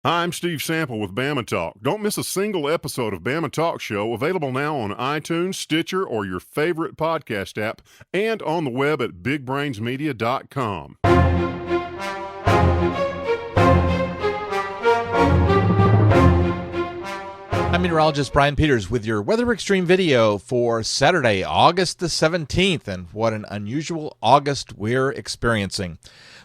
Hi, I'm Steve Sample with Bama Talk. Don't miss a single episode of Bama Talk Show, available now on iTunes, Stitcher, or your favorite podcast app, and on the web at bigbrainsmedia.com. I'm meteorologist Brian Peters with your Weather Xtreme video for Saturday, August the 17th, and what an unusual August we're experiencing.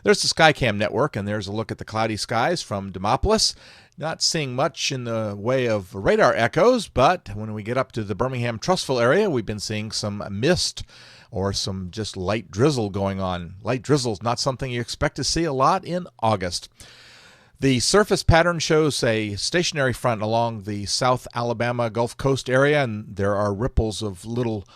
There's the Skycam network, and there's a look at the cloudy skies from Demopolis. Not seeing much in the way of radar echoes, but when we get up to the Birmingham-Trussville area, we've been seeing some mist or some just light drizzle going on. Light drizzle is not something you expect to see a lot in August. The surface pattern shows a stationary front along the South Alabama Gulf Coast area, and there are ripples of little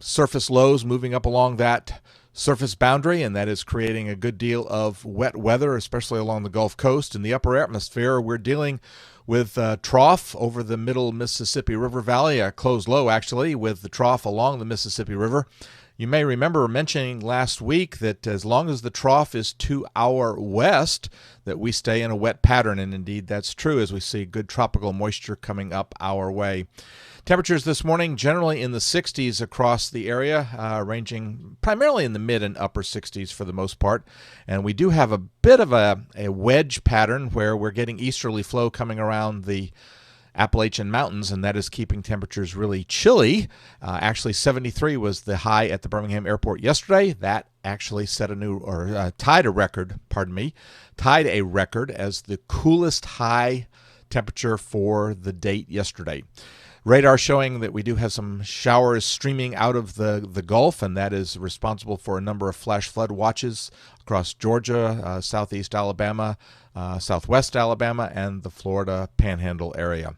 surface lows moving up along that surface boundary, and that is creating a good deal of wet weather, especially along the Gulf Coast. In the upper atmosphere, we're dealing with trough over the middle Mississippi River Valley, a closed low actually, with the trough along the Mississippi River. You may remember mentioning last week that as long as the trough is to our west, that we stay in a wet pattern, and indeed that's true as we see good tropical moisture coming up our way. Temperatures this morning generally in the 60s across the area, ranging primarily in the mid and upper 60s for the most part. And we do have a bit of a wedge pattern where we're getting easterly flow coming around the Appalachian Mountains, and that is keeping temperatures really chilly. Actually, 73 was the high at the Birmingham Airport yesterday. That actually set a new, or tied a record as the coolest high temperature for the date yesterday. Radar showing that we do have some showers streaming out of the Gulf, and that is responsible for a number of flash flood watches across Georgia, southeast Alabama, southwest Alabama, and the Florida Panhandle area.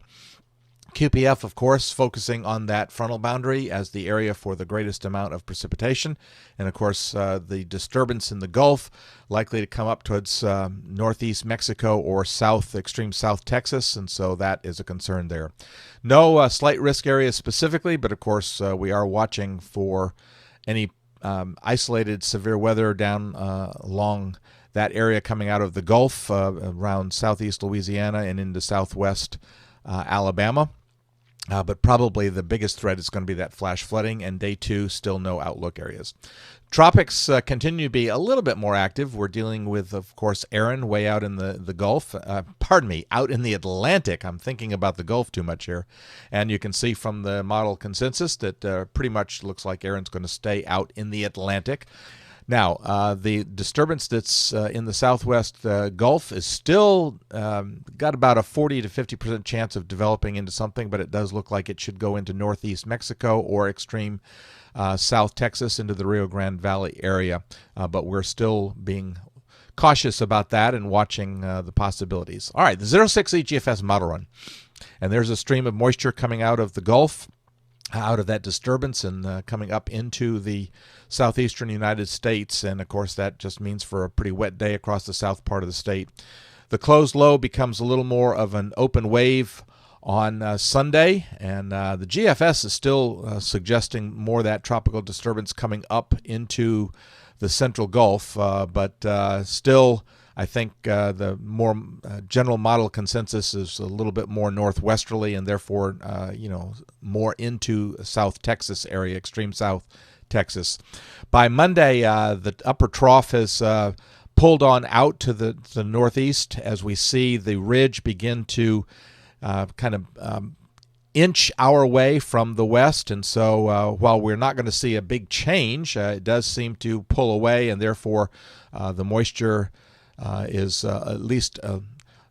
QPF, of course, focusing on that frontal boundary as the area for the greatest amount of precipitation. And, of course, the disturbance in the Gulf likely to come up towards northeast Mexico or extreme south Texas, and so that is a concern there. No slight risk areas specifically, but, of course, we are watching for any isolated severe weather down along that area coming out of the Gulf around southeast Louisiana and into southwest Alabama. But probably the biggest threat is going to be that flash flooding, and day two, still no outlook areas. Tropics continue to be a little bit more active. We're dealing with, of course, Erin way out in the Gulf. Out in the Atlantic. I'm thinking about the Gulf too much here. And you can see from the model consensus that pretty much looks like Erin's going to stay out in the Atlantic. Now, the disturbance that's in the southwest Gulf is still got about a 40 to 50% chance of developing into something, but it does look like it should go into northeast Mexico or extreme south Texas into the Rio Grande Valley area. But we're still being cautious about that and watching the possibilities. All right, the 06 EGFS model run. And there's a stream of moisture coming out of the Gulf, out of that disturbance, and coming up into the southeastern United States. And, of course, that just means for a pretty wet day across the south part of the state. The closed low becomes a little more of an open wave on Sunday, and the GFS is still suggesting more of that tropical disturbance coming up into the central Gulf, but still I think the more general model consensus is a little bit more northwesterly, and therefore, more into South Texas area, extreme South Texas. By Monday, the upper trough has pulled on out to the northeast as we see the ridge begin to inch our way from the west. And so while we're not going to see a big change, it does seem to pull away, and therefore the moisture is at least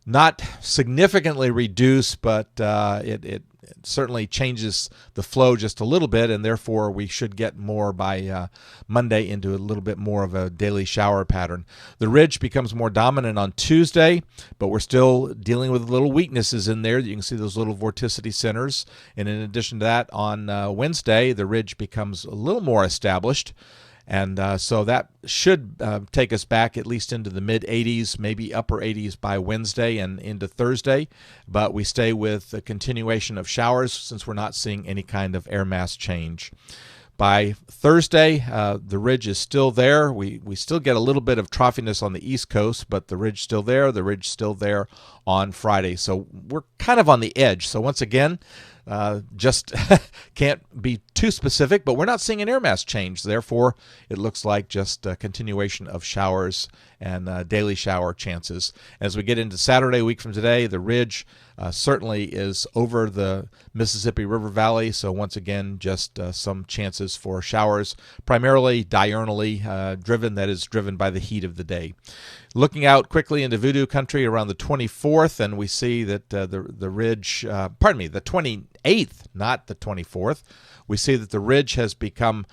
not significantly reduced, but it certainly changes the flow just a little bit, and therefore we should get more by Monday into a little bit more of a daily shower pattern. The ridge becomes more dominant on Tuesday, but we're still dealing with little weaknesses in there. You can see those little vorticity centers, and in addition to that, on Wednesday, the ridge becomes a little more established. And so that should take us back at least into the mid-80s, maybe upper 80s by Wednesday and into Thursday. But we stay with the continuation of showers since we're not seeing any kind of air mass change. By Thursday, the ridge is still there. We still get a little bit of troughiness on the East Coast, but the ridge still there. The ridge still there on Friday. So we're kind of on the edge. So once again, just can't be too specific, but we're not seeing an air mass change. Therefore, it looks like just a continuation of showers and daily shower chances. As we get into Saturday, a week from today, the ridge certainly is over the Mississippi River Valley. So once again, just some chances for showers, primarily diurnally driven, that is driven by the heat of the day. Looking out quickly into Voodoo Country around the 24th, and we see that the ridge, the 28th, not the 24th, we see that the ridge has become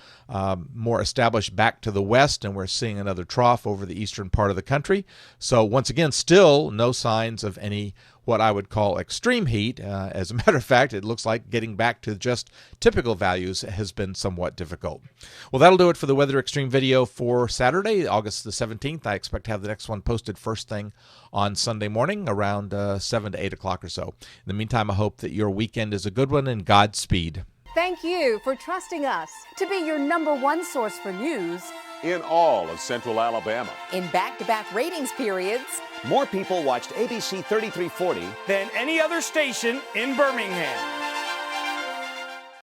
more established back to the west, and we're seeing another trough over the eastern part of the country. So once again, still no signs of any what I would call extreme heat. As a matter of fact, it looks like getting back to just typical values has been somewhat difficult. Well, that'll do it for the Weather Extreme video for Saturday, August the 17th. I expect to have the next one posted first thing on Sunday morning around 7 to 8 o'clock or so. In the meantime, I hope that your weekend is a good one, and Godspeed. Thank you for trusting us to be your #1 source for news in all of Central Alabama. in back-to-back ratings periods. More people watched ABC 3340 than any other station in Birmingham.